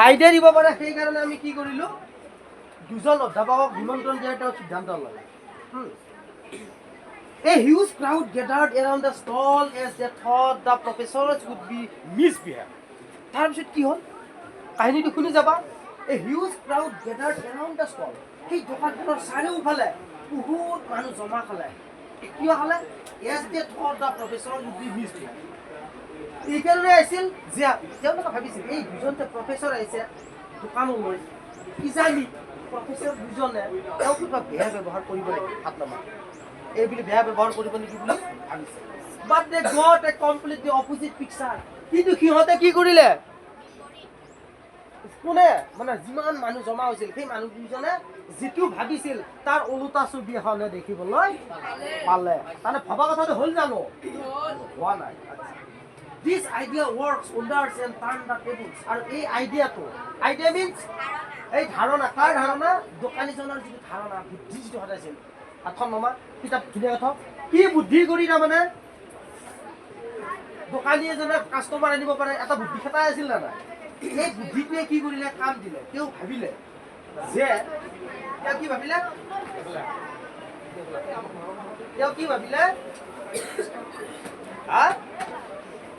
Idea দিব পাৰে সেইকাৰণে আমি কি কৰিলোঁ দুজন অধ্যাপকক নিমন্ত্ৰণ দিয়াৰ এটা সিদ্ধান্ত ল'লে A huge crowd gathered around the stall as they thought the professors would be misbehaved. তাৰপিছত কি হ'ল কাহিনীটো শুনি যাবা A huge crowd gathered around the stall. সেই দোকানখনৰ চাৰিওফালে বহুত মানুহ জমা খালে কিয় খালে As they thought the professors would be misbehaved. এইকাৰণে আহিছিল যে তেওঁলোকে ভাবিছিল এই দুজন যে প্ৰফেচৰ আহিছে দোকানলৈ কিজানি প্ৰফেচৰ দুজনে তেওঁ কিবা বেয়া ব্যৱহাৰ কৰিব নেকি হাত নামাৰে এই বুলি বেয়া ব্যৱহাৰ কৰিব নেকি বুলি ভাবিছে but they got a completely opposite picture কিন্তু সিহঁতে কি কৰিলে কোনে মানে যিমান মানুহ জমা হৈছিল সেই মানুহ দুজনে যিটো ভাবিছিল তাৰ ওলোটা ছবি এখনে দেখিবলৈ পালে মানে ভবা কথাটো হ'ল জানো হোৱা নাই This idea works wonders and turn the tables. আৰু এই আইডিয়াটো আইডিয়া মিন্স এই ধাৰণা কাৰ ধাৰণা দোকানীজনৰ যিটো ধাৰণা বুদ্ধি যিটো সদাইছিল আথন মামা কিতাপ ধুনীয়া কথা কি বুদ্ধি কৰি তাৰমানে দোকানী এজনে কাষ্টমাৰ আনিব পাৰে এটা বুদ্ধি খেতাই আছিল না নাই এই বুদ্ধিটোৱে কি কৰিলে কাম দিলে তেওঁ ভাবিলে যে তেওঁ কি ভাবিলে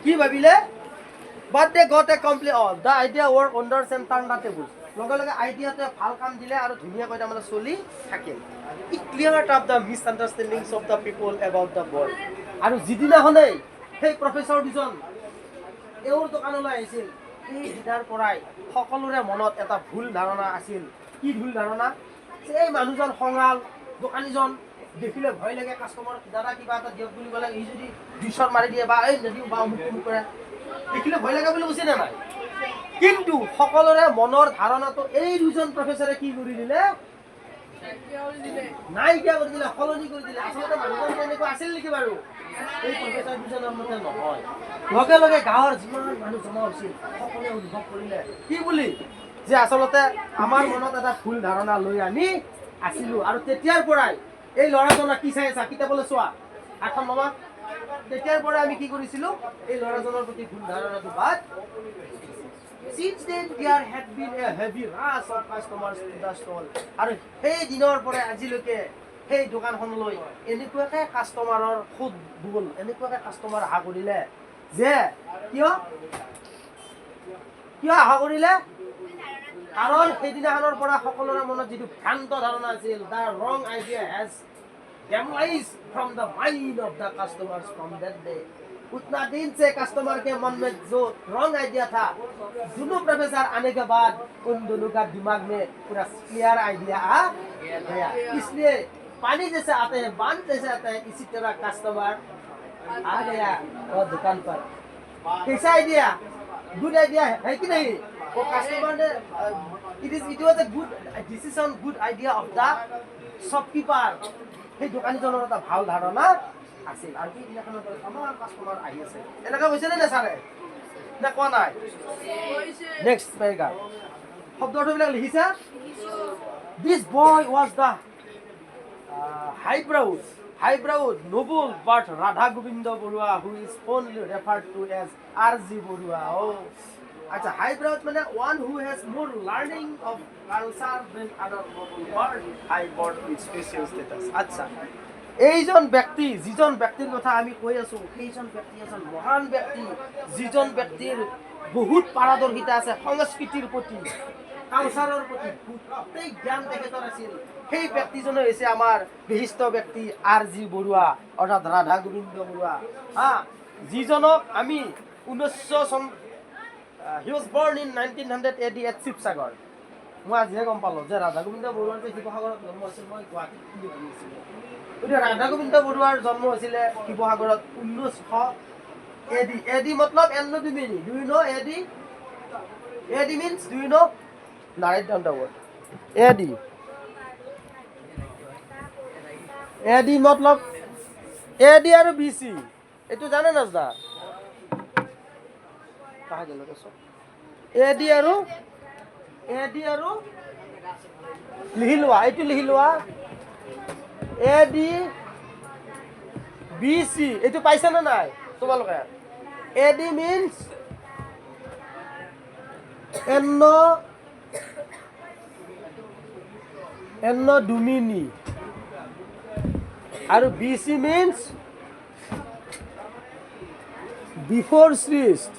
কি ভাবিলে but they got a complete the idea work wonders and turn the tables লগে লগে আইডিয়াতে ভাল কাম দিলে আৰু ধুনীয়াকৈ তাৰমানে চলি থাকিল it cleared up the misunderstandings of the people about the world আৰু যিদিনাখনেই সেই প্ৰফেচৰ দুজন এওঁৰ দোকানলৈ আহিছিল সেই দিনাৰ পৰাই সকলোৰে মনত এটা ভুল ধাৰণা আছিল কি ভুল ধাৰণা যে এই মানুহজন খঙাল দোকানীজন দেখিলে ভয় লাগে কাষ্টমাৰ দাদা কিবা এটা দিয়ক বুলি ক'লে ই যদি দুইশৰ মাৰি দিয়ে বা এই যদি বা মুখ কৰে দেখিলে ভয় লাগে বুলি কৈছে নে নাই কিন্তু সকলোৰে মনৰ ধাৰণাটো এই দুজন প্ৰফেচৰে কি কৰি দিলে নাইকিয়া কৰি দিলে সলনি কৰি দিলে আচলতে মানুহজন তেনেকুৱা আছিল নেকি বাৰু এই প্ৰফেচৰ দুজনৰ মতে নহয় লগে লগে গাঁৱৰ যিমান মানুহ জমা হৈছিল সকলোৱে অনুভৱ কৰিলে কি বুলি যে আচলতে আমাৰ মনত এটা ভুল ধাৰণা লৈ আমি আছিলো আৰু তেতিয়াৰ পৰাই এই ল'ৰাজনক কি চাই আছা কিতাপলৈ চোৱা আখন মামা তেতিয়াৰ পৰা আমি কি কৰিছিলো এই ল'ৰাজনৰ প্ৰতি ভুল ধাৰণাটো বাদ Since then there had been a heavy rush of customers to the stall আৰু সেই দিনৰ পৰা আজিলৈকে সেই দোকানখনলৈ এনেকুৱাকে কাষ্টমাৰৰ খুদ ভুল এনেকুৱাকে কাষ্টমাৰ আহা কৰিলে যে কিয় আহা কৰিলে কাৰণ সেইদিনাখনৰ পৰা সকলোৰে মনত যিটো ভ্ৰান্ত ধাৰণা আছিল the wrong idea has demolished from the mind of the customers from that day उतना दिन से कस्टमर के मन में जो रॉन्ग आइडिया था दोनों प्रोफेसर आने के बाद उन दोनों का दिमाग में पूरा क्लियर आइडिया आ गया इसलिए पानी जैसे आते हैं बांध जैसे आता है इसी तरह कस्टमर आ गया और दुकान पर कैसा आइडिया गुड आइडिया है कि नहीं वो कस्टमर ने it was a good decision good idea of the shopkeeper সেই দোকানীজনৰ এটা ভাল ধাৰণা আছিল আৰু কি দিনাখনৰ পৰা আমাৰ কাষ্টমাৰ আহি আছে এনেকা হৈছে নে ছাৰে না কোৱা নাই নেক্সট পেৰাগ্ৰাফ শব্দটোবিলাক লিখিছা This boy was the highbrow noble but Radha Govinda Barua who is fondly referred to as R.G. Barua আচ্ছা highbrow মানে one who has more learning of culture than other noble but high born with special status আচ্ছা এইজন ব্যক্তি যিজন ব্যক্তিৰ কথা আমি কৈ আছো সেইজন ব্যক্তি এজন মহান ব্যক্তি যিজন ব্যক্তিৰ বহুত পাৰদৰ্শিতা আছে সংস্কৃতিৰ প্ৰতি কালচাৰৰ প্ৰতি গোটেই জ্ঞান তেখেতৰ আছিল সেই ব্যক্তিজনে হৈছে আমাৰ বিশিষ্ট ব্যক্তি R.G. বৰুৱা অৰ্থাৎ ৰাধা গোবিন্দ বৰুৱা যিজনক আমি 1900 he was born in 1900 AD at Sivasagar মই আজিহে গম পালো যে ৰাধা গোবিন্দ বৰুৱাৰ যে শিৱসাগৰত জন্ম হৈছিল মই গুৱাহাটীত কি শুনিছিলো ৰাধা গোবিন্দ বৰুৱাৰ জন্ম হৈছিলে শিৱসাগৰত 1900 AD AD मतलब end of the meaning do you know AD means do you know write down the word AD मतलब AD আৰু BC এটো জানে না দা কাহা গেল কস AD আৰু লিহিলোৱা এটো লিহিলোৱা AD BC এটো পাইছে না নাই তোমালোকে AD means Anno Domini. And BC means before Christ.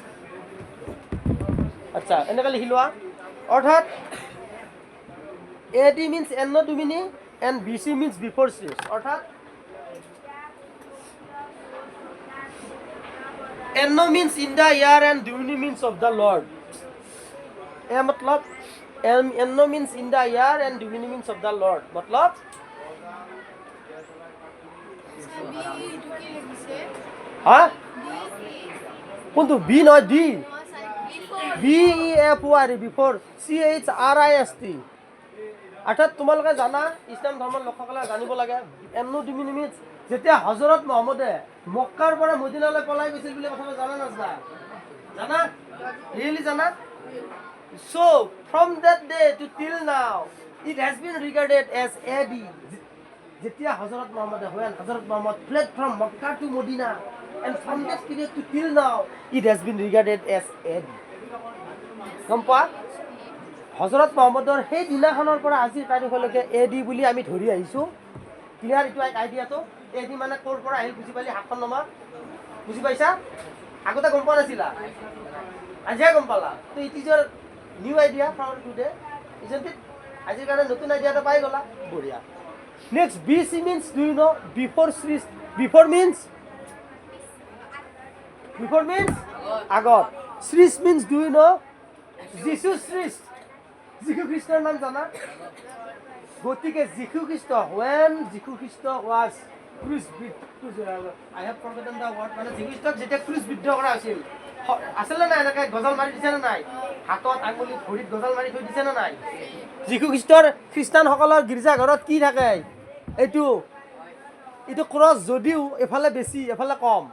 আচ্ছা এনেকৈ লিখি লোৱা অৰ্থাৎ AD means Anno Domini and BC means before Christ অৰ্থাৎ Anno means in the year and Domini means of the Lord ए मतलब Anno means in the year and Domini means of the Lord मतलब हाँ কোনটো B নহয় D BEFOR before CHRIST অৰ্থাৎ তোমালোকে জানা ইছলাম ধৰ্মৰ লোকসকলে জানিব লাগে এন্নো ডিমিনি মিন্স যেতিয়া হযৰত মুহাম্মদে মক্কাৰ পৰা মদিনালৈ পলাই গৈছিল বুলি কথা জানা নাজনা জানা ৰিয়েলি জানা so from that day to till now it has been regarded as AD যেতিয়া হযৰত মুহাম্মদে when হযৰত Muhammad fled from Makkah to Medina and from that period to till now it has been regarded as AD গম পোৱা হযৰত মুহাম্মদৰ সেই দিনাখনৰ পৰা আজিৰ তাৰিখলৈকে AD বুলি আমি ধৰি আহিছো ক্লিয়াৰ এইটো আইডিয়াটো AD মানে ক'ৰ পৰা আহিল বুজি পালি হাতখন নমা বুজি পাইছা আগতে গম পোৱা নাছিলা আজিহে গম পালা তো it is Euro new idea from today isn't it আজিৰ কাৰণে নতুন আইডিয়াটো পাই গলা বঢ়িয়া next BC means do you know before Christ before means আগত Christ means do you know Jesus Christ যীশু খ্ৰীষ্টৰ নাম জানা গতিকে যীশু খ্ৰীষ্ট when যীশু খ্ৰীষ্ট was crucified I have forgotten the word মানে যীশু খ্ৰীষ্টক যেতিয়া ক্ৰুচবিদ্ধ কৰা হৈছিল আসলে না এনেকৈ গজল মাৰি দিছে না নাই হাতত আঙুলি ভৰিত গজল মাৰি থৈ দিছে না নাই যীশু খ্ৰীষ্টৰ খ্ৰীষ্টানসকলৰ গীৰ্জাঘৰত কি থাকে এইটো ক্ৰছ যদিও এফালে বেছি এফালে কম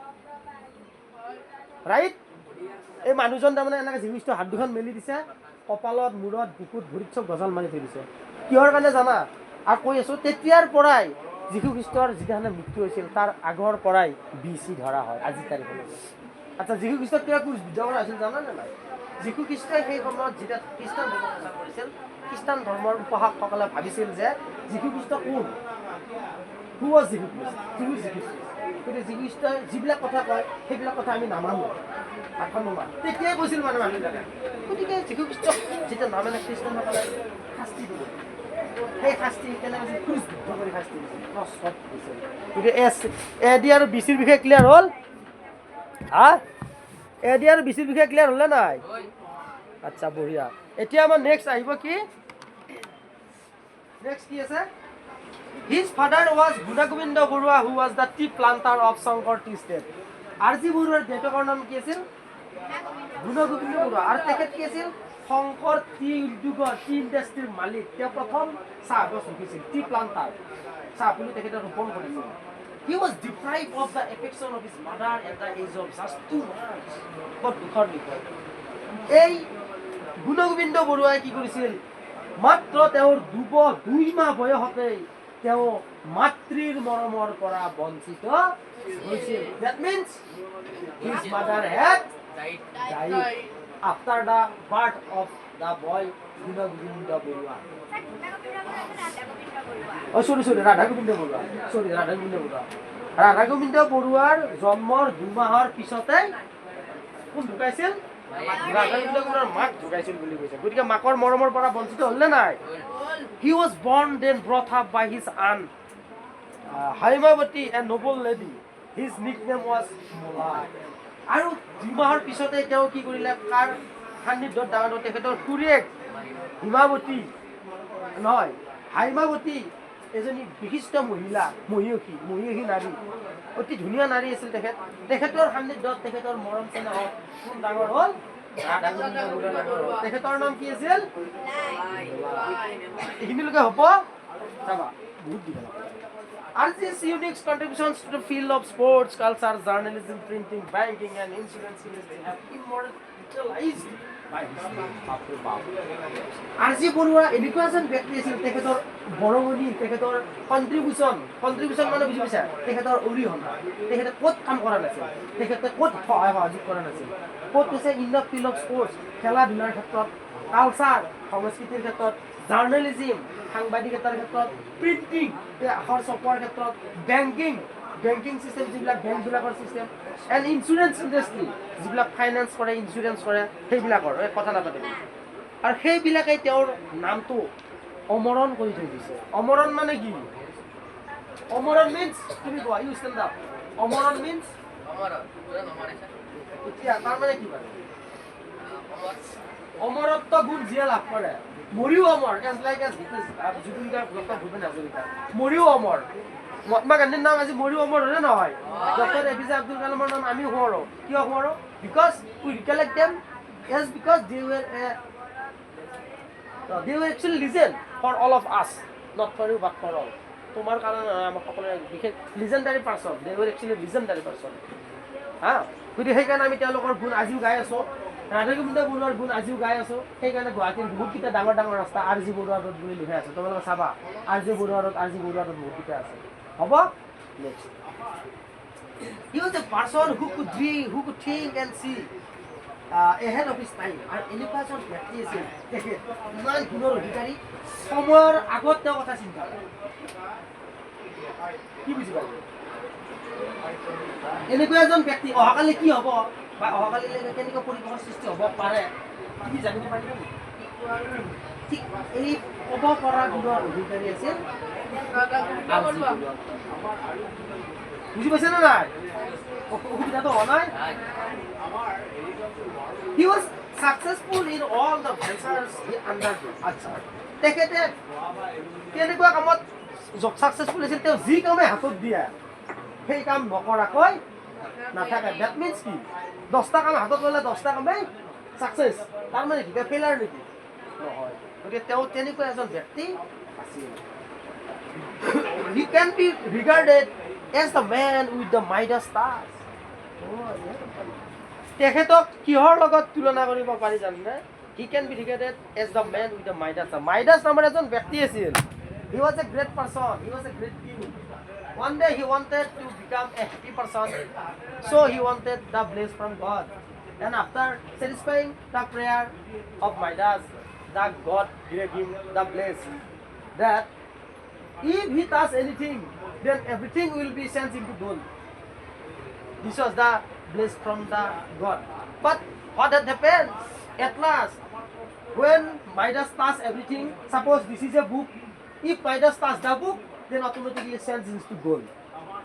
ৰাইট এই মানুহজন তাৰমানে এনেকৈ যীশু খ্ৰীষ্টৰ হাত দুখন মেলি দিছে কপালত মূৰত বুকুত ভৰিত চব গজাল মাৰি থৈ দিছে কিহৰ কাৰণে জানা আৰু কৈ আছোঁ তেতিয়াৰ পৰাই যীশু খ্ৰীষ্টৰ যিদিনাখনে মৃত্যু হৈছিল তাৰ আগৰ পৰাই BC ধৰা হয় আজিৰ তাৰিখলৈ আচ্ছা যীশু খ্ৰীষ্টক কিয় ক্ৰুচবিদ্ধ কৰা হৈছিল জানা নে নাই যীশু খ্ৰীষ্টই সেই সময়ত যেতিয়া খ্ৰীষ্টান ধৰ্ম প্ৰচাৰ কৰিছিল খ্ৰীষ্টান ধৰ্মৰ উপাসকসকলে ভাবিছিল যে যীশু খ্ৰীষ্ট কোন হু ৱাজ যীশু খ্ৰীষ্ট গতিকে যীশু খ্ৰীষ্টই যিবিলাক কথা কয় সেইবিলাক কথা আমি নামানো তেতিয়াই কৈছিল মানে মানুহবিলাকে গতিকে যীশু খ্ৰীষ্টক যেতিয়া নামানে খ্ৰীষ্টানসকলে শাস্তি দিব সেই শাস্তি কেনেকৈ ক্ৰুচবিদ্ধ কৰি শাস্তি দিছিল ক্ৰছত দিছিল গতিকে AD আৰু BCৰ বিষয়ে ক্লিয়াৰ হ'ল হা AD আৰু BCৰ বিষয়ে ক্লিয়াৰ হ'লে নাই আচ্ছা বঢ়িয়া এতিয়া আমাৰ নেক্সট আহিব কি নেক্সট কি আছে His father was Gunagovinda Barua who was the tea planter of Shankar tea state RG Baruar দেউতাকৰ নাম কি আছিল গুণগোবিন্দ বৰুৱা আৰু তেখেত কি আছিল শংকৰ টি উদ্যোগৰ টি ইণ্ডাষ্ট্ৰীৰ মালিক তেওঁ প্ৰথম চাহ গছ ৰুইছিল টি প্লান্টাৰ চাহ পুলি তেখেতে ৰোপণ কৰিছিল He was deprived of the affection of his mother at the age of just 2 months বৰ দুখৰ বিষয় এই গুণগোবিন্দ বৰুৱাই কি কৰিছিল মাত্ৰ তেওঁৰ 2 মাহ বয়সতে তেওঁ মাতৃৰ মৰমৰ পৰা বঞ্চিত হৈছিল that means his mother had died after the birth of the boy Gunagovinda Barua sorry Radhagovinda Barua Radhagovinda Baruar জন্মৰ 2 মাহৰ পিছতে কোন ঢুকাইছিল Radhagovinda Baruar মাক ঢুকাইছিল বুলি কৈছে গতিকে মাকৰ মৰমৰ পৰা বঞ্চিত হ'ল নে নাই He was born then brought up by his aunt Haimavati, a noble lady. His nickname was Mullah. আৰু 2 মাহৰ পিছতে তেওঁ কি কৰিলে কাৰ সান্নিধ্যত ডাঙৰ তেখেতৰ খুৰীয়েক হিমাৱতী নহয় হাইমাৱতী এজনী বিশিষ্ট মহিলা মহিয়সী নাৰী অতি ধুনীয়া নাৰী আছিল তেখেতৰ সান্নিধ্যত তেখেতৰ মৰম চেনেহত কোন ডাঙৰ হ'ল ৰাধাগোবিন্দ বৰুৱা তেখেতৰ নাম কি আছিল এইখিনিলৈকে হ'ব চাবা বহুত দীঘল RG's unique contributions to the field of sports, culture, journalism, printing, banking, and insurance industry have immortalized by history. R.G. Barua এনেকুৱা এজন ব্যক্তি আছিল তেখেতৰ বৰঙণি তেখেতৰ কন্ট্ৰিবিউশন মানে বুজি পাইছা তেখেতৰ অৰিহণা তেখেতে ক'ত কাম কৰা নাছিল তেখেতে ক'ত সহায় সহযোগ কৰা নাছিল ক'ত কৈছে in the field of sports খেলা ধূলাৰ ক্ষেত্ৰত কালচাৰ সংস্কৃতিৰ ক্ষেত্ৰত জাৰ্নেলিজিম সাংবাদিকতাৰ ক্ষেত্ৰত প্ৰিণ্টিং আখৰ ছপোৱাৰ ক্ষেত্ৰত বেংকিং চিষ্টেম যিবিলাক বেংকবিলাকৰ চিষ্টেম এণ্ড ইঞ্চুৰেঞ্চ ইণ্ডাষ্ট্ৰী যিবিলাক ফাইনেন্স কৰে ইঞ্চুৰেঞ্চ কৰে সেইবিলাকৰ কথা নাপাতিব আৰু সেইবিলাকে তেওঁৰ নামটো অমৰণ কৰি থৈ দিছে অমৰণ মানে কি অমৰণ মিন্স তুমি কোৱা ইউ ষ্টেণ্ড আপ অমৰণ মিন্স এতিয়া তাৰ মানে কি মানে অমৰত্ব গুণ যিয়ে লাভ কৰে মৰিও অমৰ as like as Zubeen Garg doctor Bhupen Hazarika মৰিও অমৰ মহাত্মা গান্ধীৰ নাম আজি মৰিও অমৰ হয়নে নহয় ডক্টৰ এপিজে আব্দুল কালামৰ নাম আমি সোঁৱৰো কিয় সোঁৱৰো because we recollect them as because they were actually legend for all of us not for you but for all তোমাৰ কাৰণে আমাক সকলোৰে বিশেষ লিজেণ্ডাৰী person they were actually legendary person হা গতিকে সেইকাৰণে আমি তেওঁলোকৰ গুণ আজিও গাই আছোঁ ৰাধা গোবিন্দ বৰুৱাৰ গুণ আজিও গাই আছোঁ সেইকাৰণে গুৱাহাটীৰ বহুতকেইটা ডাঙৰ ৰাস্তা R.G. বৰুৱা ৰোড বুলি লিখা আছে তোমালোকে চাবা R.G. বৰুৱা ৰোড বহুতকেইটা আছে হ'ব next he was a person who could dream who could think and see ahead of his time আৰু এনেকুৱা এজন ব্যক্তি আছিল তেখেত ইমান গুণৰ অধিকাৰী সময়ৰ আগত তেওঁ কথা চিন্তা কৰে কি বুজি পালে এনেকুৱা এজন ব্যক্তি অহাকালি কি হ'ব বা অহাকালিলৈকে কেনেকুৱা পৰিৱেশৰ সৃষ্টি হ'ব পাৰে তুমি জানিব পাৰিবা নেকি ঠিক এই ক'ব পৰা গুণৰ অধিকাৰী আছিল বুজি পাইছে নে নাই অসুবিধাটো হোৱা নাই he was successful in all the ventures he undertook আচ্ছা তেখেতে কেনেকুৱা কামত সাকসেসফুল আছিল তেওঁ যি কামে হাতত দিয়ে সেই কাম নকৰাকৈ নাথাকে দ্যাট মিন্স কি 10টা কাম হাতত ল'লে 10টা কামেই সাকসেস তাৰ মানে কি ফেইলাৰ নেকি নহয় গতিকে তেওঁ তেনেকুৱা এজন ব্যক্তি আছিল he can be regarded as the man with the Midas touch তেখেতক কিহৰ লগত তুলনা কৰিব পাৰি জানে he can be regarded as the man with the Midas touch Midas নামৰ এজন ব্যক্তি আছিল he was a great person he was a great king one day he wanted to become a happy person so he wanted the blessing from God and after satisfying the prayer of Midas that God gave him the blessing that if he does anything then everything will be changed into gold this was the blessing from the God but what had happened at last when Midas touched everything suppose this is a book if Midas touched the book then automatically changes into gold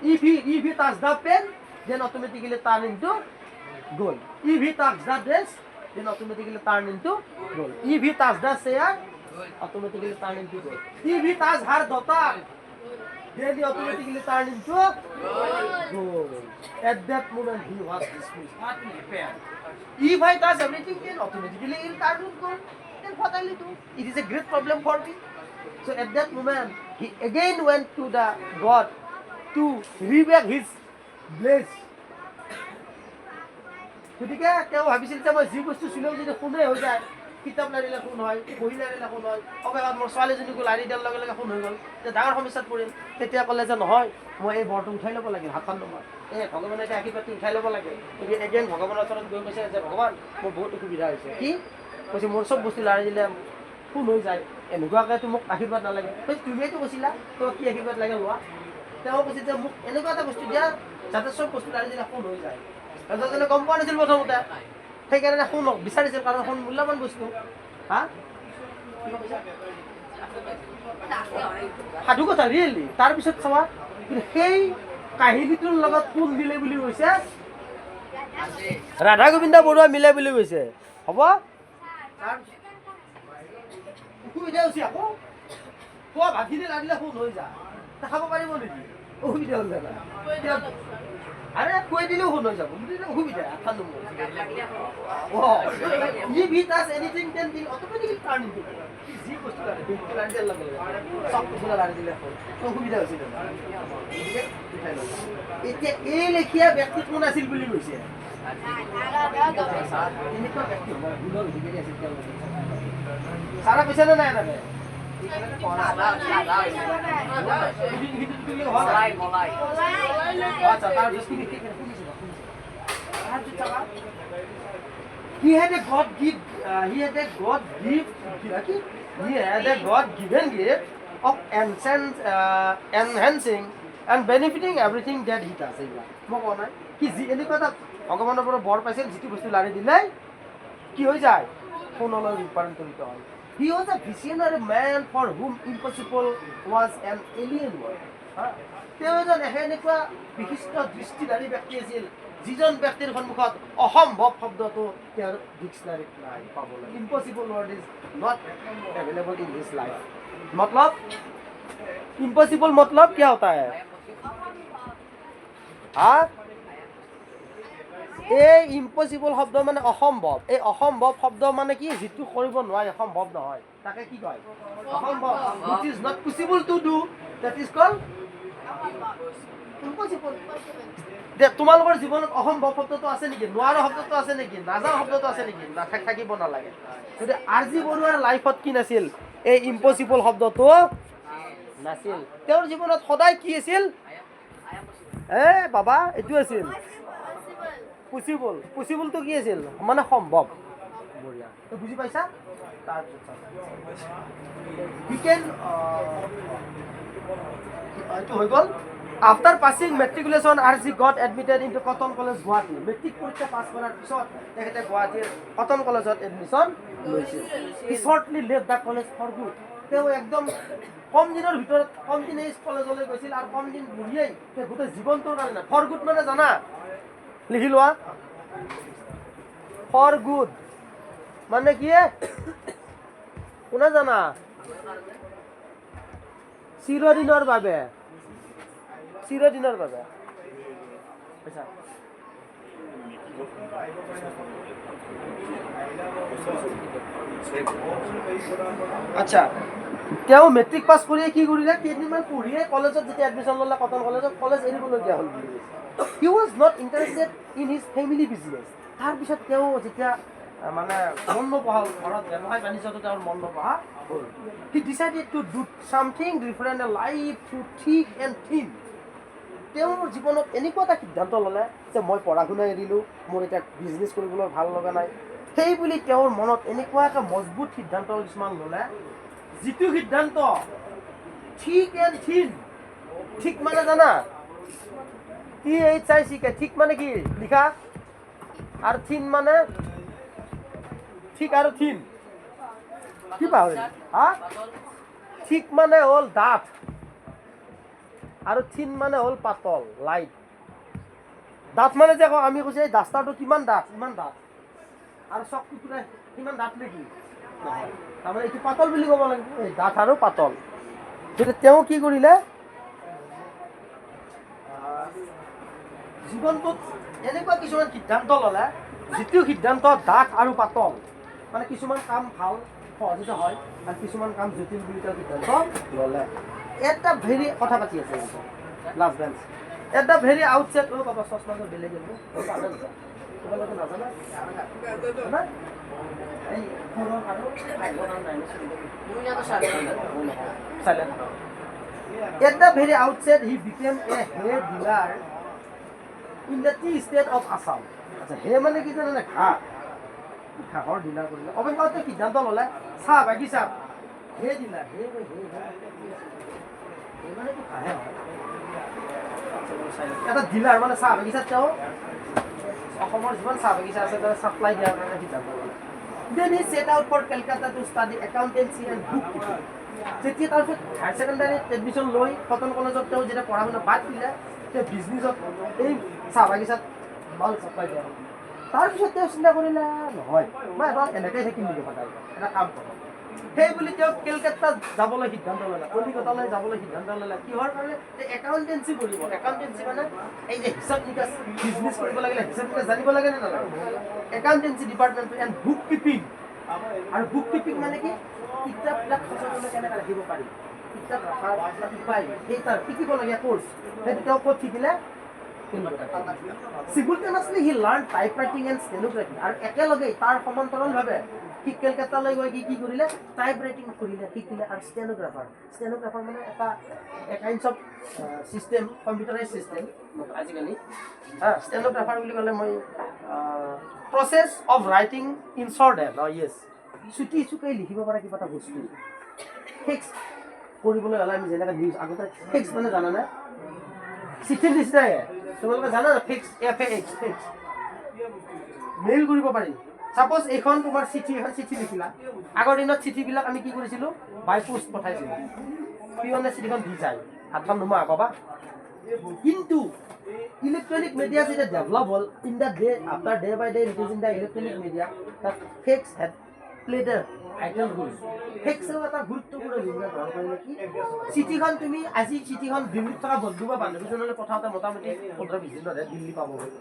if he touched the pen then automatically turn into gold if he touched the dress then automatically turn into gold if he touched the chair automatically turn into gold if he touched her daughter then he automatically turn into gold at that moment he was dismissed what will happen if I touch everything then automatically it will turn into gold then what will I do it is a great problem for me so at that moment he again went to the God to rebuild his bliss গতিকে তেওঁ ভাবিছিল যে মই যি বস্তু চুলেও যদি শুনে হৈ যায় কিতাপ লাৰিলে শুন হয় বহি লাৰিলে শুন হয় অবেগাত মোৰ ছোৱালীজনীকো লাৰি দিয়াৰ লগে লগে শুন হৈ গ'ল যে ডাঙৰ সমস্যাত পৰিল তেতিয়া ক'লে যে নহয় মই এই বৰটো উঠাই ল'ব লাগে হাতখন নহয় এই ভগৱানে এতিয়া আশীৰ্বাদটো উঠাই ল'ব লাগে গতিকে এগেইন ভগৱানৰ ওচৰত গৈ কৈছে যে ভগৱান মোৰ বহুত অসুবিধা হৈছে কি কৈছে মোৰ চব বস্তু লাৰি দিলে শুন হৈ যায় এনেকুৱাকৈ মোক আশীৰ্বাদ নালাগে তুমিয়েতো কৈছিলা তো কি আশীৰ্বাদ লাগে লোৱা তেওঁ কৈছে যে মোক এনেকুৱা এটা বস্তু দিয়া যাতে চব বস্তু লাৰি দিলে শুন হৈ যায় এজনে গম পোৱা নাছিল প্ৰথমতে সেইকাৰণে শুন বিচাৰিছিল কাৰণ শুন মূল্যৱান বস্তু হা সাধু কথা ৰিয়েলি তাৰপিছত চাবা সেই কাহিনীটোৰ লগত কোন মিলে বুলি কৈছে ৰাধা গোবিন্দ বৰুৱা মিলে বুলি কৈছে হ'ব অসুবিধা হৈছে আকৌ খোৱা ভাত খিনি লাগিলে শুন হৈ যায় খাব পাৰিব নেকি অসুবিধা হ'ল দাদা আরে কৈ দিলেও শুন হৈ যাব বুজিলে অসুবিধা খালো if he does anything then he'll automatically turn into যি বস্তু লাগে বেগটো লাৰি দিয়াৰ লগে লগে চব বস্তু লাৰি দিলে হ'ল অসুবিধা হৈছে দাদা এতিয়া এই লেখীয়া ব্যক্তি কোন আছিল বুলি কৈছে এনেকুৱা ব্যক্তি ভুলৰ ভিতৰি আছিল তেওঁলোকে সারা পিছনে নাই নাবে He had a God gift. He had a God given gift of enhancing and benefiting everything that he does. মই কোৱা নাই কি যি এনেকুৱা এটা ভগৱানৰ পৰা বৰ পাইছিল যিটো বস্তু লাৰি দিলে কি হৈ যায় সোণলৈ ৰূপান্তৰিত হয় He was a visionary man for whom impossible was an alien word. তেওঁ এজন এনেকুৱা বিশিষ্ট দৃষ্টিধাৰী ব্যক্তি আছিল যিজন ব্যক্তিৰ সন্মুখত অসম্ভৱ শব্দটো তেওঁৰ ডিক্সনাৰীত নাই পাবলৈ impossible word is not available in his life मतलब इम्पॉसिबल मतलब क्या होता है हाँ এই ইম্পচিবল শব্দ মানে অসম্ভৱ এই অসম্ভৱ শব্দ মানে কি যিটো কৰিব নোৱাৰে সম্ভৱ নহয় তাকে কি কয় অসম্ভৱ which is not possible to do that is called impossible তোমালোকৰ জীৱনত অসম্ভৱ শব্দটো আছে নেকি নোৱাৰা শব্দটো আছে নেকি নাযাওঁ শব্দটো আছে নেকি থাকিব নালাগে যদি আৰজি বৰুৱাৰ লাইফত কি নাছিল এই ইম্পচিবল শব্দটো নাছিল তেওঁৰ জীৱনত সদায় কি আছিল বাবা এইটো আছিল পসিবল পসিবলটো কি আছিল মানে সম্ভৱ বঢ়িয়া তো বুজি পাইছা we can এইটো হৈ গ'ল after passing matriculation RG got admitted into Cotton College Guwahati matric পৰীক্ষা পাছ কৰাৰ পিছত তেখেতে গুৱাহাটীৰ কটন কলেজত এডমিশন লৈছিল he shortly left the college for good তেওঁ একদম কম দিনৰ ভিতৰত কম দিনে কলেজলৈ গৈছিল আৰু কম দিন বহিয়েই গোটেই জীৱনটোৰ কাৰণে ফৰ গুড মানে জানা লিখি লোৱা ফৰ গুড মানে কি কোনে জানা চিৰদিনৰ বাবে আচ্ছা তেওঁ মেট্ৰিক পাছ কৰিয়ে কি কৰিলে কেইদিনমান পঢ়িয়ে কলেজত যেতিয়া এডমিশ্যন ল'লে কটন কলেজত কলেজ এৰিবলগীয়া হ'ল He was not interested in his family business. তাৰ পিছত তেওঁ যেতিয়া মানে মন নবহা ঘৰত ব্যৱসায় বাণিজ্যটো তেওঁৰ মন নবহা হ'ল He decided to do something different in life through thick and thin. তেওঁৰ জীৱনত এনেকুৱা এটা সিদ্ধান্ত ল'লে যে মই পঢ়া শুনা এৰিলোঁ মোৰ এতিয়া বিজনেছ কৰিবলৈ ভাল লগা নাই সেই বুলি তেওঁৰ মনত এনেকুৱা এটা মজবুত সিদ্ধান্ত কিছুমান ল'লে যিটো সিদ্ধান্ত ঠিক এণ্ড থিন ঠিক মানে জানা ঠিক মানে কি লিখা আৰু থিন মানে ঠিক আৰু থিন কি পাহৰি ঠিক মানে হ'ল ডাঠ আৰু থিন মানে হ'ল পাতল লাইট ডাঠ মানে যে আমি কৈছে এই ডাষ্টাৰটো কিমান ডাঠ ইমান ডাঠ আৰু চকটো পুৰা কিমান ডাঠ নেকি তাৰমানে এইটো পাতল বুলি ক'ব লাগিব এই ডাঠ আৰু পাতল গতিকে তেওঁ কি কৰিলে জীৱনটোত এনেকুৱা কিছুমান সিদ্ধান্ত ল'লে যিটো সিদ্ধান্ত ডাঠ আৰু পাতল মানে কিছুমান কাম ভাল সহজতে হয় আৰু কিছুমান কাম জটিল বুলি তেওঁ সিদ্ধান্ত ল'লে এটা ভেৰি কথা পাতি আছে লাষ্ট বেঞ্চ এটা ভেৰি আউটছেট বাবা চশমাটো বেলেগ তোমালোকে নাজানা এই at the very outset he became a hair dealer in the tea state of Assam. আচ্ছা হে মানে কি জানে না ঘাঁহৰ ডিলাৰ কৰিলে অৱশ্যে সিদ্ধান্ত ল'লে চাহ বাগিচা হে ডিলাৰ হে মানে কি ঘাঁহে হয় এটা ডিলাৰ মানে চাহ বাগিচাত তেওঁ অসমৰ যিমান চাহ বাগিচা আছে তাতে ছাপ্লাই দিয়াৰ কাৰণে সিদ্ধান্ত ল'লে Then he set out for Calcutta to study accountancy and bookkeeping. যেতিয়া তাৰপিছত হায়াৰ ছেকেণ্ডাৰীত এডমিশ্যন লৈ কটন কলেজত তেওঁ যেতিয়া পঢ়া শুনা বাদ দিলে তেওঁ বিজনেছত এই চাহ বাগিচাত মাল চাপ্লাই দিয়া তাৰপিছত তেওঁ চিন্তা কৰিলে নহয় মই এবাৰ এনেকৈ থাকিম নেকি সদায় এটা কাম কৰোঁ সেই বুলি তেওঁ কেলকাতাত যাবলৈ সিদ্ধান্ত ল'লে, কলিকতালৈ যাবলৈ সিদ্ধান্ত ল'লে। কিহৰ কাৰণে? যে একাউণ্টেঞ্চি পঢ়িব। একাউণ্টেঞ্চি মানে এই যে হিচাপ নিকাচ, বিজনেছ কৰিব লাগিলে হিচাপ নিকাচ জানিব লাগে নে নালাগে? Accountancy department and book keeping. আৰু বুক কিপিং মানে কি? কিতাপবিলাক সচৰাচৰ কেনেকৈ ৰাখিব পাৰি, কিতাপ ৰখাৰ উপায়, সেই তাৰ শিকিবলগীয়া কোৰ্চ। সেইটো তেওঁ ক'ত শিকিলে? Simultaneously he learned typewriting and stenography. আৰু একেলগে তাৰ সমান্তৰালভাৱে সি কেলকাতালৈ গৈ কি কৰিলে? টাইপৰাইটিং কৰিলে, শিকিলে। আৰু ষ্টেনোগ্ৰাফাৰ মানে এটা kinds of system, computerize system আজিকালি। ষ্টেনোগ্ৰাফাৰ বুলি ক'লে মই process of writing in shorthand. Yes, চুটি চুকাই লিখিব পৰা কিবা এটা বস্তু ফিক্স কৰিবলৈ হ'লে আমি যেনেকৈ নিউজ আগতে ফিক্স মানে জানানে? চিঠিৰ নিচিনাই তোমালোকে জানা না? ফিক্স, FAX, ফিক্স মেইল কৰিব পাৰি। চাপ'জ এইখন তোমাৰ চিঠি, এখন চিঠি লিখিলা। আগৰ দিনত চিঠিবিলাক আমি কি কৰিছিলোঁ? বাই পোষ্ট পঠাইছিলোঁ। পিয়নে চিঠিখন দি যায়, হাতখন নোমা পাবা। কিন্তু ইলেক্ট্ৰনিক মিডিয়া যেতিয়া ডেভেলপ হ'ল, in the day after day by day reducing the electronic media, তাত fax had played a vital role. ফেক্সেও এটা গুৰুত্বপূৰ্ণ ভূমিকা গ্ৰহণ কৰিলে। কি? চিঠিখন তুমি আজি চিঠিখন দিল্লীত থকা বন্ধু বা বান্ধৱীজনলৈ পঠাওঁতে মোটামুটি 15-20 দিনতহে দিল্লী পাবগৈ।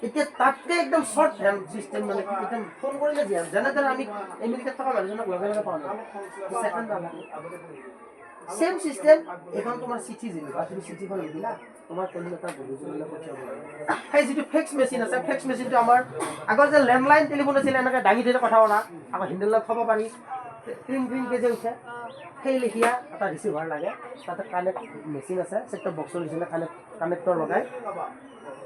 এতিয়া তাতকৈ একদম শ্বৰ্ট হেণ্ড চিষ্টেম, মানে কি একদম ফোন কৰিলে দিয়া যেনেদৰে আমি আমেৰিকাত থকা মানুহজনক লগে লগে পাওঁ চেম চিষ্টেম। এইখন তোমাৰ চিঠি যেনিবা তুমি চিঠিখন লিখিলা, তোমাৰ কলিকতা বন্ধুজনলৈ পঠিয়াব লাগে। সেই যিটো ফেক্স মেচিন আছে, ফেক্স মেচিনটো আমাৰ আগৰ যে লেণ্ডলাইন টেলিফোন আছিলে, এনেকৈ দাঙি ধৰি কথা পতা, আকৌ হেণ্ডেলত থ'ব পাৰি, ক্ৰিং ক্ৰিংকৈ যে উঠে, সেই লেখীয়া এটা ৰিচিভাৰ লাগে। তাতে কানেক্ট মেচিন আছে, ছেটটপ বক্সৰ নিচিনা কানেক্টৰ লগাই।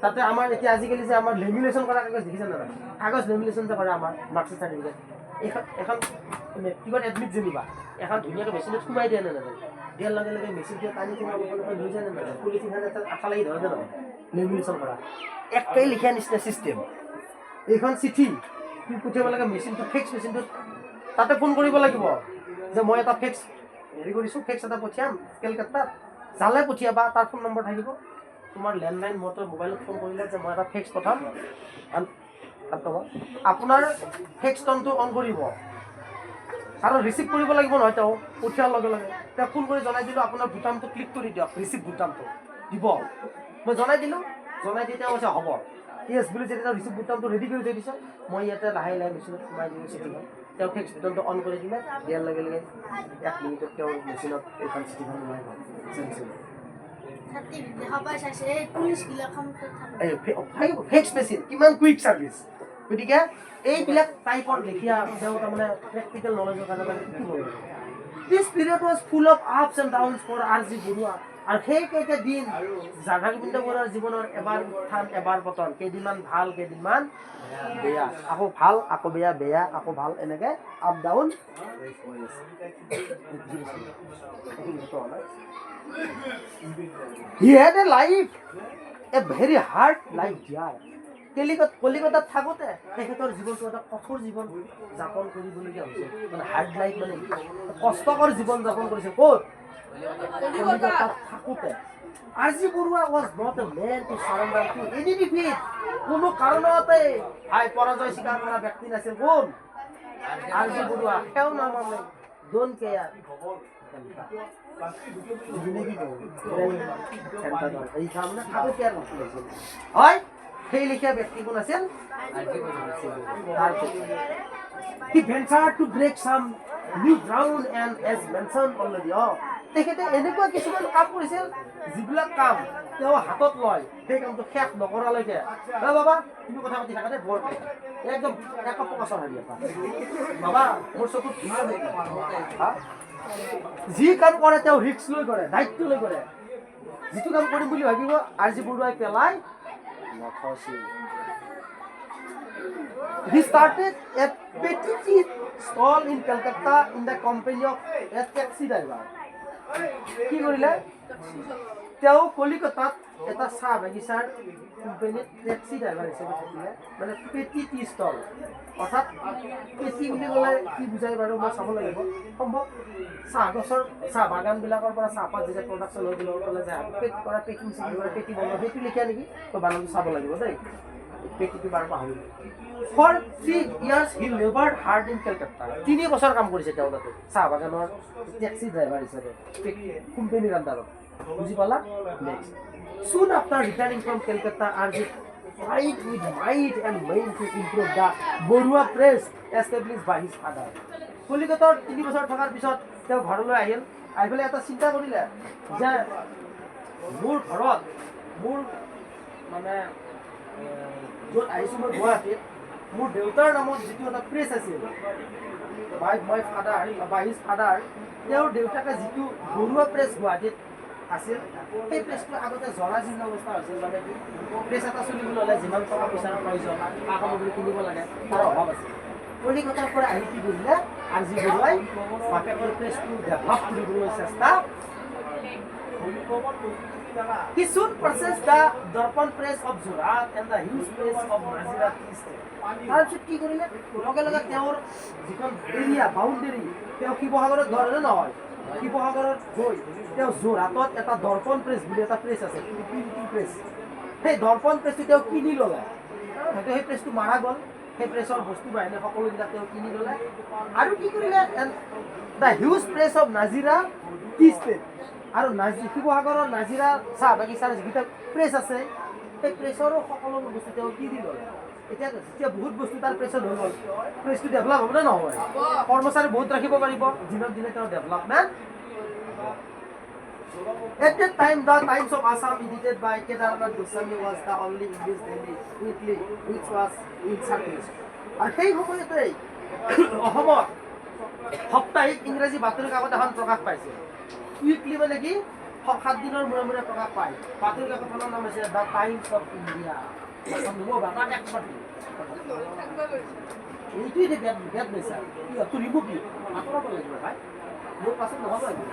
তাতে আমাৰ এতিয়া আজিকালি যে আমাৰ লেমিনেশ্যন কৰা কাগজ দেখিছে নে নাই? কাগজ লেমিনেশ্যন যে কৰে আমাৰ মাৰ্কশ্বিট চাৰ্টিফিকেট, এখন কিবা এডমিট যেনিবা এখন ধুনীয়াকৈ মেচিনত সোমাই দিয়ে নে নাযায়? দিয়াৰ লগে লগে মেচিনটোৱে টানি সোমাব লৈ যায় নে নাযায়? পলিথিনখন এটা আঠা লাগি ধৰে নে নহয়? লেমিনেশ্যন কৰা একেই লিখা নিচিনা চিষ্টেম। এইখন চিঠি তুমি পঠিয়াব লাগে মেচিনটো, ফেক্স মেচিনটোত। তাতে ফোন কৰিব লাগিব যে মই এটা ফেক্স হেৰি কৰিছোঁ, ফেক্স এটা পঠিয়াম কেলকাতাত, যালে পঠিয়াবা, তাৰ ফোন নম্বৰ থাকিব। তোমাৰ লেণ্ডলাইন মোবাইলত ফোন কৰিলে যে মই এটা ফেক্স পঠাম, আপোনাৰ ফেক্স টনটো অন কৰিব আৰু ৰিচিভ কৰিব লাগিব নহয়। তেওঁ পঠিওৱাৰ লগে লগে তেওঁ ফোন কৰি জনাই দিলোঁ, আপোনাৰ বুটামটো ক্লিক কৰি দিয়ক, ৰিচিভ বুটামটো দিব। মই জনাই দিলোঁ, জনাই দি তেওঁ কৈছে হ'ব য়েছ বুলি। যেতিয়া তেওঁ ৰিচিভ বুটামটো ৰেডি কৰি থৈ দিছে, মই ইয়াতে লাহে লাহে মেচিনত সোমাই দিলোঁ চিঠিখন। তেওঁ ফেক্স বুটামটো অন কৰি দিলে, দিয়াৰ লগে লগে 1 মিনিটত তেওঁৰ মেচিনত এইখন চিঠিখন সোমাই গ'ল। ফেক্স মেচিন কিমান কুইক চাৰ্ভিচ। গতিকে এইবিলাক টাইপৰ লেখীয়া তেওঁ তাৰমানে প্ৰেক্টিকেল নলেজৰ কাৰণে শিকিব লাগে। This period was full of ups and downs for R.G. Barua. আৰু সেইকেইটা দিন ৰাধা গোবিন্দ বৰুৱাৰ জীৱনৰ এবাৰ উত্থান এবাৰ পতন, কেইদিনমান ভাল কেইদিনমান বেয়া, আকৌ ভাল আকৌ বেয়া, বেয়া আকৌ ভাল, এনেকৈ up down. He had a life, a very hard life here. কলিকতাত থাকোঁতে তেখেতৰ জীৱনটো এটা কঠোৰ জীৱন যাপন কৰিবলগীয়া হৈছিল। মানে হাৰ্ড লাইফ, মানে কষ্টকৰ জীৱন যাপন কৰিছে। ক'ত? কলিকতাত থাকোঁতে। R.G. Barua was not a man to surrender to any defeat. কোনো কাৰণতে পৰাজয় স্বীকাৰ কৰা ব্যক্তি নাছিল। কোন? R.G. বৰুৱা। সেও নামানে, ডোন্ট কেয়াৰ। হয়, সেই লিখীয়া ব্যক্তি কোন আছিল? He ventured to break some new ground and as mentioned already. তেখেতে এনেকুৱা কিছুমান কাম কৰিছিল যিবিলাক কাম তেওঁ হাতত লয়, সেই কামটো শেষ নকৰালৈকে বাবা তুমি কথা পাতি থাকা দে, বৰ একদম এক প্ৰকাশৰ হাৰি এটা বাবা মোৰ চকুত যি কাম কৰে তেওঁ ৰিস্ক লৈ কৰে, দায়িত্ব লৈ কৰে। যিটো কাম কৰিম বুলি ভাবিব R.G. বৰুৱাই পেলাই নথছিল। He started a petty tea stall in Calcutta in the company of a taxi driver. কি কৰিলে? তেওঁ কলিকতাত এটা চাহ বাগিচাৰ কোম্পানীত টেক্সি ড্ৰাইভাৰ হিচাপে থাকিলে। মানে পেটি টি ষ্টল, অৰ্থাৎ পেটি বুলি ক'লে কি বুজাই বাৰু মই চাব লাগিব। সম্ভৱ চাহ গছৰ চাহ বাগানবিলাকৰ পৰা চাহপাত যেতিয়া প্ৰডাকশ্যন হৈ গ'লে যে পেক কৰা পেকিং চেকিং কৰা পেটি বনোৱা, সেইটো লিখা নেকি? তো বানানটো চাব লাগিব দেই, পেটিটো বাৰ পাহৰিলোঁ। For 3 years he labored hard in Calcutta. 3 বছৰ কাম কৰিছে তেওঁ তাতে চাহ বাগানৰ টেক্সি ড্ৰাইভাৰ হিচাপে কোম্পানীৰ আণ্ডাৰত বুজি পালা next soon after returning from Calcutta Arjit tried with might and main to improve the Borua press established by his father. কলিকতাৰ 3 বছৰ থকাৰ পিছত তেওঁ ঘৰলৈ আহিল আহি পেলাই এটা চিন্তা কৰিলে যে মোৰ ঘৰত মোৰ মানে য'ত আহিছোঁ মই গুৱাহাটীত মোৰ দেউতাৰ নামত যিটো এটা প্ৰেছ আছিল বাই হিজ ফাদাৰ তেওঁৰ দেউতাকে যিটো বৰুৱা প্ৰেছ গুৱাহাটীত আছিল সেই প্ৰেছটো আগতে জৰাজীৰ্ণ অৱস্থা হৈছিল মানে কি প্ৰেছ এটা চলিবলৈ হ'লে যিমান টকা পইচাৰ প্ৰয়োজন সা সামগ্ৰী কিনিব লাগে তাৰ অভাৱ আছিল কলিকতাৰ পৰা আহি কি কৰিলে আৰ জি বৰুৱাই বাপেকৰ প্ৰেছটো ডেভেলপ কৰিবলৈ চেষ্টা He soon purchased the Darpan press of Zorat and the huge press of Nazira Tea Estate. তাৰপিছত কি কৰিলে লগে লগে তেওঁৰ যিখন এৰিয়া বাউণ্ডেৰী তেওঁ শিৱসাগৰত ধৰে নহয় শিৱসাগৰত গৈ তেওঁ যোৰহাটত এটা দৰ্পণ প্ৰেছ বুলি এটা প্ৰেছ আছে প্ৰিণ্টিং প্ৰেছ সেই দৰ্পণ প্ৰেছটো তেওঁ কিনি ল'লে হয়তো সেই প্ৰেছটো মাৰা গ'ল সেই প্ৰেছৰ বস্তু বাহিনী সকলোবিলাক তেওঁ কিনি ল'লে আৰু কি কৰিলে the huge press of Nazira T state আৰু শিৱসাগৰৰ নাজিৰা চাহ বাগিচাৰ যিকেইটা প্ৰেছ আছে সেই প্ৰেছৰো সকলোবোৰ বস্তু তেওঁ কিনি ল'লে এতিয়া যেতিয়া বহুত বস্তু তাৰ প্ৰেছত হৈ গ'ল প্ৰেছটো ডেভেলপ হ'ব নে নহয় কৰ্মচাৰী বহুত ৰাখিব পাৰিব দিনক দিনে তেওঁৰ development At that time, the Times of Assam, edited by Kedarnath Goswami, was the only English daily weekly which was in circulation. আৰু সেই সময়তেই অসমত সাপ্তাহিক ইংৰাজী বাতৰি কাকত এখন প্ৰকাশ পাইছে উইকলি মানে কি 7 দিনৰ মূৰে মূৰে প্ৰকাশ পায় বাতৰি কাকতখনৰ নাম হৈছে দ্য টাইমছ অফ ইণ্ডিয়া এইটোৱে বেদ নেচাৰ তোৰ ৰিমুভ কি আঁতৰাব লাগিব ভাই মোৰ পাছত নহ'ব লাগিব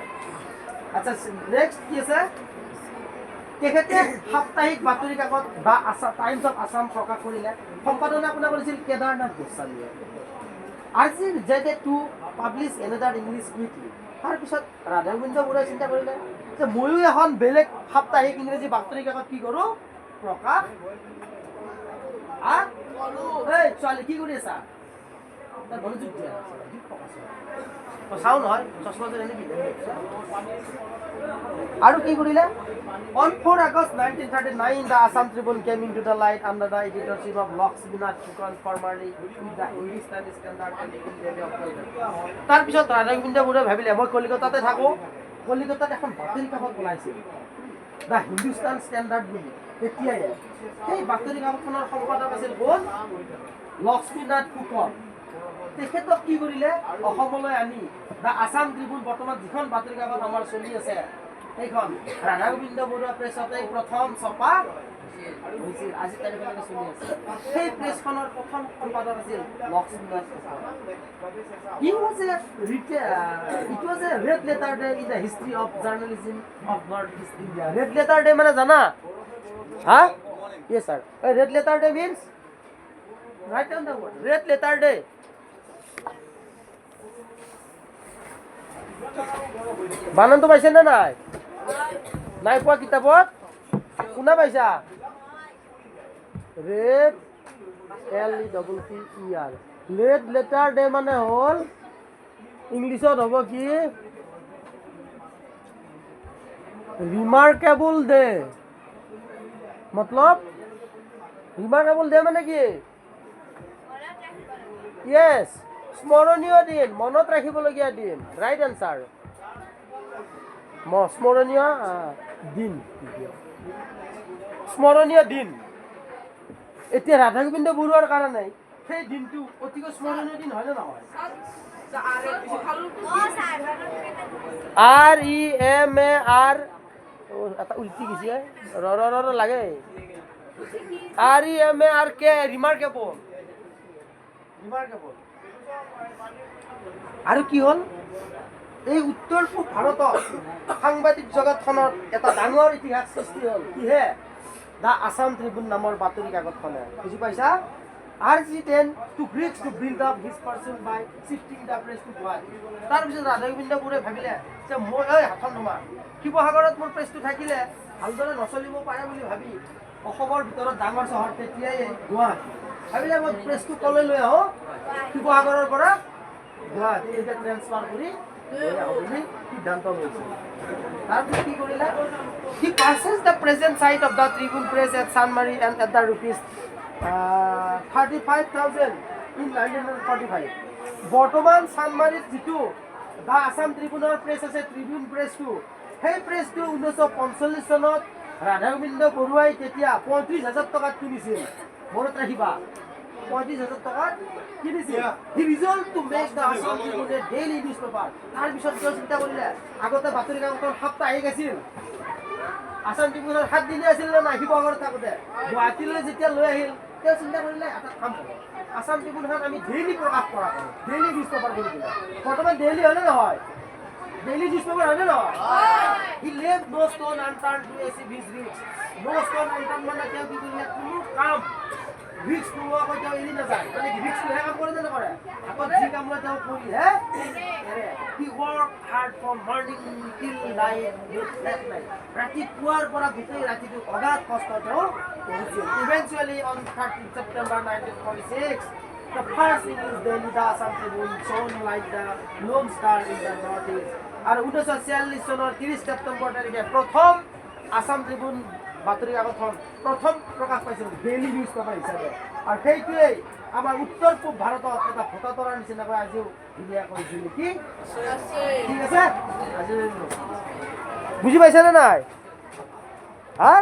আচ্ছা নেক্সট কি আছে তেখেতে সাপ্তাহিক বাতৰি কাকত বা টাইমছ অফ আছাম প্ৰকাশ কৰিলে সম্পাদনা কোনে কৰিছিল কেদাৰনাথ গোস্বামীয়ে আজি যেতে to publish another English weekly তাৰপিছত ৰাধা গোবিন্দ বৰুৱাই চিন্তা কৰিলে যে ময়ো এখন বেলেগ সাপ্তাহিক ইংৰাজী বাতৰি কাকত কি কৰোঁ প্ৰকাশ এই ছোৱালী কি কৰি আছা তাৰ মনোযোগ দিয়া চাওঁ নহয় চশমাযোৰ এনে আৰু কি কৰিলে On 4 August 1939, the Assam Tribune came into the light under the editorship of Lakshmanath Fukan, formerly with the Hindustan Standard and India operator. তাৰপিছত ৰাধা গোবিন্দ বৰুৱাই ভাবিলে মই কলিকতাতে থাকোঁ কলিকতাত এখন বাতৰি কাকত ওলাইছিল দ্য হিন্দুস্তান ষ্টেণ্ডাৰ্ড বুলি তেতিয়াই সেই বাতৰি কাকতখনৰ সম্পাদক আছিল কোন লক্ষ্মীনাথ ফুকন তেখেতক কি কৰিলে অসমলৈ আনি দ্য আছাম ট্ৰিবিউন বৰ্তমান যিখন বাতৰি কাকত আমাৰ চলি আছে এইখন ৰাধা গোবিন্দ বৰুৱা প্ৰেছতে প্ৰথম ছপা হৈছিল আজি তাৰিখলৈকে চলি আছে সেই প্ৰেছখনৰ প্ৰথম সম্পাদক আছিল Lakshminath Phukan It was a red letter day in the history of journalism of Northeast India. Red letter day মানে জানা হ্যাঁ yes sir red letter day means write down the word red letter day বানানটো পাইছে না নাই নাই পোৱা কিতাপত কোনে পাইছা red LETTER red letter day মানে হ'ল ইংলিছত হ'ব কি ৰিমাৰ্কেবল ডে মতলব ৰিমাৰ্কেবল ডে মানে কি ইয়েছ স্মৰণীয় দিন মনত ৰাখিবলগীয়া দিন ৰাইট এনচাৰ স্মৰণীয় দিন স্মৰণীয় দিন এতিয়া ৰাধা গোবিন্দ বৰুৱাৰ কাৰণে সেই দিনটো অতিকৈ স্মৰণীয় দিন হয় নে নহয় REMAR এটা উল্টি গেছে ৰ লাগে REMARK ৰিমাৰ্কেবল আৰু কি হ'ল এই উত্তৰ পূব ভাৰতৰ সাংবাদিক জগতখনৰ এটা ডাঙৰ ইতিহাস সৃষ্টি হ'ল কিহে দ্য আছাম ট্ৰিবিউন নামৰ বাতৰি কাকতখনে বুজি পাইছা RG10 to Greeks to build up his person by shifting the press to Guwahati. তাৰপিছত ৰাধা গোবিন্দ বৰুৱাই ভাবিলে যে মই হাতখন তোমাৰ শিৱসাগৰত মোৰ প্ৰেছটো থাকিলে ভালদৰে নচলিব পাৰে বুলি ভাবি অসমৰ ভিতৰত ডাঙৰ চহৰ তেতিয়াই গুৱাহাটী ভাবিলে মই প্ৰেছটো কলৈ লৈ আহোঁ শিৱসাগৰৰ পৰা গুৱাহাটীলৈকে ট্ৰেন্সফাৰ কৰি লৈ আহোঁ বুলি সিদ্ধান্ত লৈছে তাৰপিছত কি কৰিলে he purchased the present site of the Tribune Press at Sanmari and at the rupees 35,000 in 1945 বৰ্তমান চানমাৰীত যিটো দা আছাম ট্ৰিবিউনৰ প্ৰেছ আছে ট্ৰিবিউন প্ৰেছটো সেই প্ৰেছটো 1945 চনত ৰাধা গোবিন্দ বৰুৱাই তেতিয়া 35,000 টকাত কিনিছিল মনত ৰাখিবা 35,000 টকাত কিনিছিল he resolved to make the Assam Tribune a daily newspaper তাৰপিছত তেওঁ চিন্তা কৰিলে আগতে বাতৰি কাকতৰ সাপ্তাহিক আছিল আছাম ট্ৰিবিউনৰ 7 দিনে আছিল না শিৱসাগৰত থাকোতে গুৱাহাটীলৈ যেতিয়া লৈ আহিল তেওঁ চিন্তা কৰিলে এটা কাম কৰোঁ আছাম ট্ৰিবিউনখন আমি ডেইলি প্ৰকাশ কৰা ডেইলি নিউজপেপাৰ কৰি দিলা বৰ্তমান ডেইলি হয়নে নহয় ডেইলি নিউজপেপাৰ হয়নে নহয় he left no stone unturned to achieve his reach no stone unturned মানে তেওঁ কি কৰিলে কোনো কাম ৰিক্স নোলোৱাকৈ তেওঁ এৰি নাযায় মানে ৰিক্স লৈ কাম কৰে নে নকৰে আকৌ যি কাম লৈ তেওঁ কৰিলে he worked hard from morning till night that night ৰাতিপুৱাৰ পৰা গোটেই ৰাতিটো অগাধ কষ্ট তেওঁ কৰিছিল eventually on 30 September 1946 the first English daily the Assam Tribune shone like the lone star in the northeast আৰু 1946 চনৰ 30 ছেপ্টেম্বৰ তাৰিখে প্ৰথম আছাম ট্ৰিবিউন বাতৰি কাকতখন প্ৰথম প্ৰকাশ পাইছিল ডেইলি নিউজ পেপাৰ হিচাপে আৰু সেইটোৱেই আমাৰ উত্তৰ পূব ভাৰতত এটা ভোটাতৰাৰ নিচিনাকৈ আজিও ধুনীয়া কৰিছিল নেকি ঠিক আছে আজি বুজি পাইছেনে নাই হা